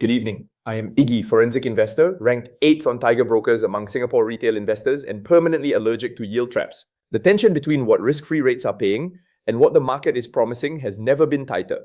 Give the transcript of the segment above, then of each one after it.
Good evening. I am Iggy, forensic investor, ranked 8th on Tiger Brokers among Singapore retail investors and permanently allergic to yield traps. The tension between what risk-free rates are paying and what the market is promising has never been tighter.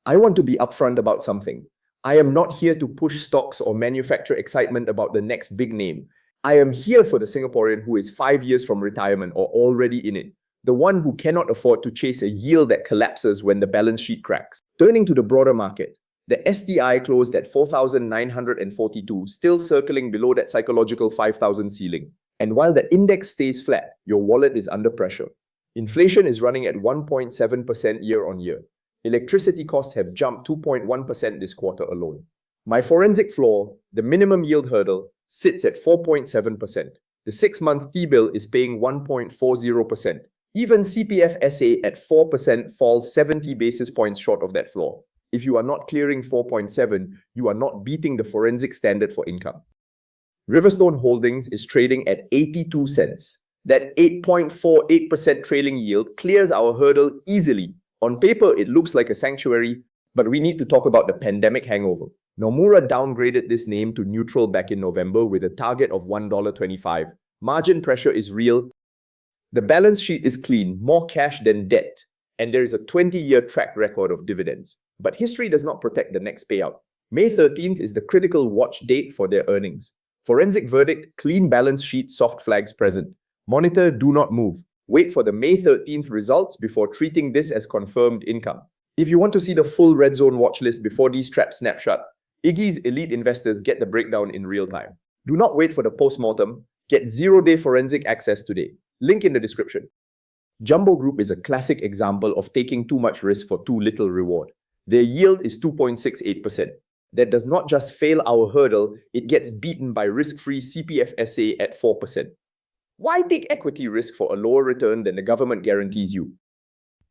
I want to be upfront about something. I am not here to push stocks or manufacture excitement about the next big name. I am here for the Singaporean who is 5 years from retirement or already in it. The one who cannot afford to chase a yield that collapses when the balance sheet cracks. Turning to the broader market, the STI closed at 4,942, still circling below that psychological 5,000 ceiling. And while the index stays flat, your wallet is under pressure. Inflation is running at 1.7% year on year. Electricity costs have jumped 2.1% this quarter alone. My forensic floor, the minimum yield hurdle, sits at 4.7%. The 6-month T-bill is paying 1.40%. Even CPF SA at 4% falls 70 basis points short of that floor. If you are not clearing 4.7, you are not beating the forensic standard for income. Riverstone Holdings is trading at 82 cents. That 8.48% trailing yield clears our hurdle easily. On paper, it looks like a sanctuary, but we need to talk about the pandemic hangover. Nomura downgraded this name to neutral back in November with a target of $1.25. Margin pressure is real. The balance sheet is clean, more cash than debt, and there is a 20-year track record of dividends. But history does not protect the next payout. May 13th is the critical watch date for their earnings. Forensic verdict, clean balance sheet, soft flags present. Monitor, do not move. Wait for the May 13th results before treating this as confirmed income. If you want to see the full red zone watch list before these traps snap shut, Iggy's elite investors get the breakdown in real time. Do not wait for the post-mortem. Get 0-day forensic access today. Link in the description. Jumbo Group is a classic example of taking too much risk for too little reward. Their yield is 2.68%. That does not just fail our hurdle, it gets beaten by risk-free CPF SA at 4%. Why take equity risk for a lower return than the government guarantees you?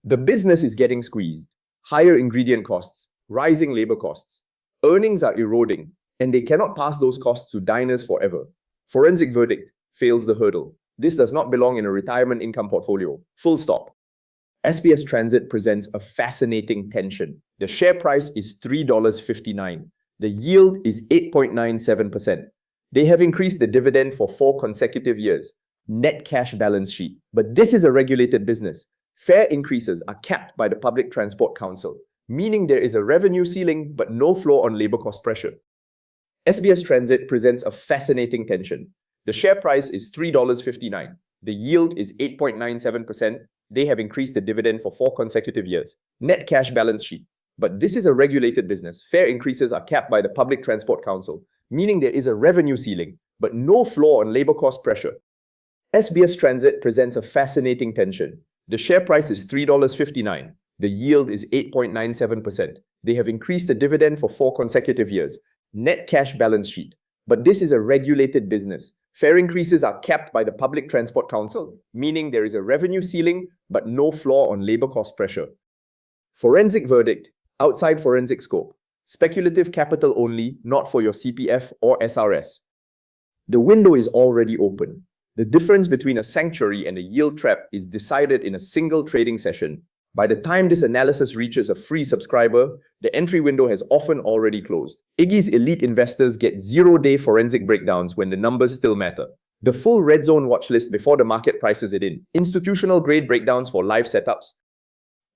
The business is getting squeezed. Higher ingredient costs, rising labor costs. Earnings are eroding, and they cannot pass those costs to diners forever. Forensic verdict fails the hurdle. This does not belong in a retirement income portfolio. Full stop. SBS Transit presents a fascinating tension. The share price is $3.59. The yield is 8.97%. They have increased the dividend for 4 consecutive years. Net cash balance sheet. But this is a regulated business. Fare increases are capped by the Public Transport Council, meaning there is a revenue ceiling but no floor on labor cost pressure. SBS Transit presents a fascinating tension. The share price is $3.59. The yield is 8.97%. They have increased the dividend for 4 consecutive years. Net cash balance sheet. But this is a regulated business. Fare increases are capped by the Public Transport Council, meaning there is a revenue ceiling, but no floor on labor cost pressure. SBS Transit presents a fascinating tension. The share price is $3.59. The yield is 8.97%. They have increased the dividend for 4 consecutive years. Net cash balance sheet. But this is a regulated business. Fare increases are capped by the Public Transport Council, meaning there is a revenue ceiling, but no floor on labor cost pressure. Forensic verdict, outside forensic scope. Speculative capital only, not for your CPF or SRS. The window is already open. The difference between a sanctuary and a yield trap is decided in a single trading session. By the time this analysis reaches a free subscriber, the entry window has often already closed. Iggy's elite investors get 0-day forensic breakdowns when the numbers still matter. The full red zone watch list before the market prices it in. Institutional grade breakdowns for live setups.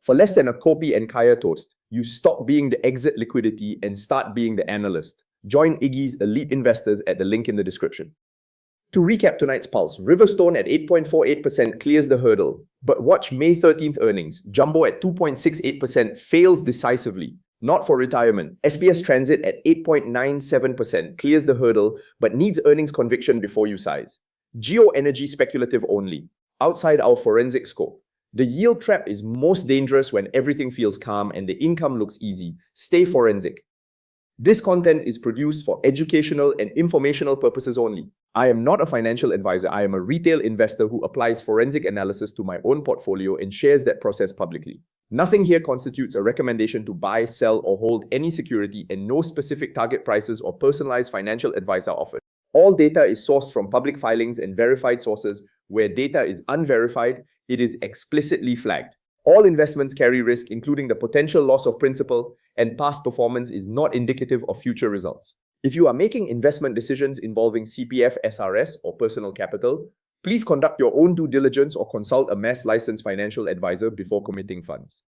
For less than a kopi and kaya toast, you stop being the exit liquidity and start being the analyst. Join Iggy's elite investors at the link in the description. To recap tonight's pulse, Riverstone at 8.48% clears the hurdle. But watch May 13th earnings. Jumbo at 2.68% fails decisively. Not for retirement. SBS Transit at 8.97% clears the hurdle but needs earnings conviction before you size. Geo Energy speculative only. Outside our forensic scope. The yield trap is most dangerous when everything feels calm and the income looks easy. Stay forensic. This content is produced for educational and informational purposes only. I am not a financial advisor. I am a retail investor who applies forensic analysis to my own portfolio and shares that process publicly. Nothing here constitutes a recommendation to buy, sell, or hold any security, and no specific target prices or personalized financial advice are offered. All data is sourced from public filings and verified sources. Where data is unverified, it is explicitly flagged. All investments carry risk, including the potential loss of principal, and past performance is not indicative of future results. If you are making investment decisions involving CPF, SRS, or personal capital, please conduct your own due diligence or consult a mass licensed financial advisor before committing funds.